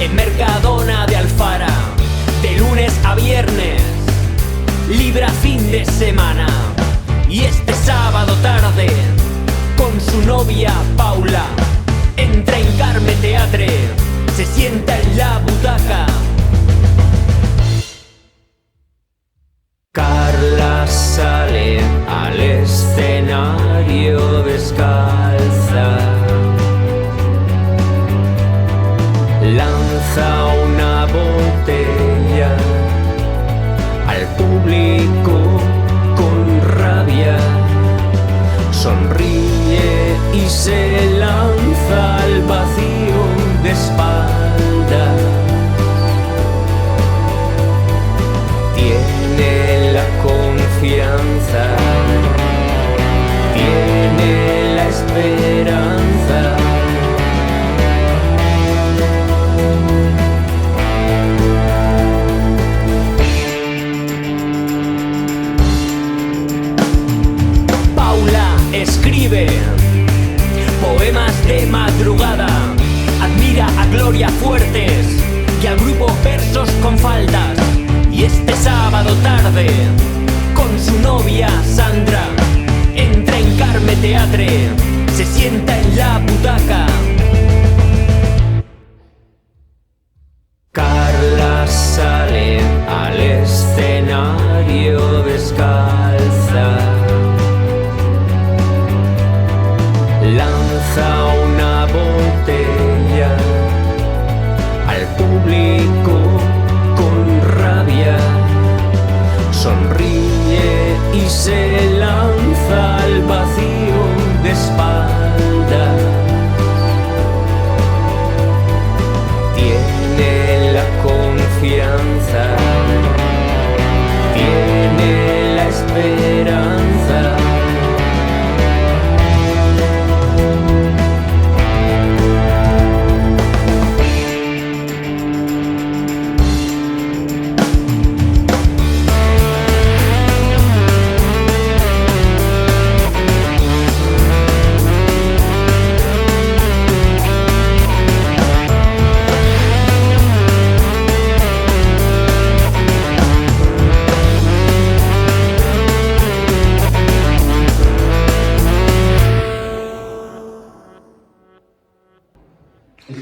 en Mercadona de Alfara, de lunes a viernes, libra fin de semana. Y este sábado tarde, con su novia Paula, entra en Carme Teatre, se sienta en la butaca. Carla sale al escenario descalza, lanza una botella al público con rabia, sonríe y se lanza al vacío de espalda. Tiene la confianza, tiene la esperanza. Paula escribe poemas de madrugada, admira a Gloria Fuertes y al grupo Versos con Faldas. Y este sábado tarde, con su novia Sandra, entra en Carme Teatre, se sienta en la butaca. Carla sale al escenario descalza, lanza una botella al público con rabia, sonríe y se lanza al vacío de espalda. Tiene la confianza, tiene la esperanza. Sí.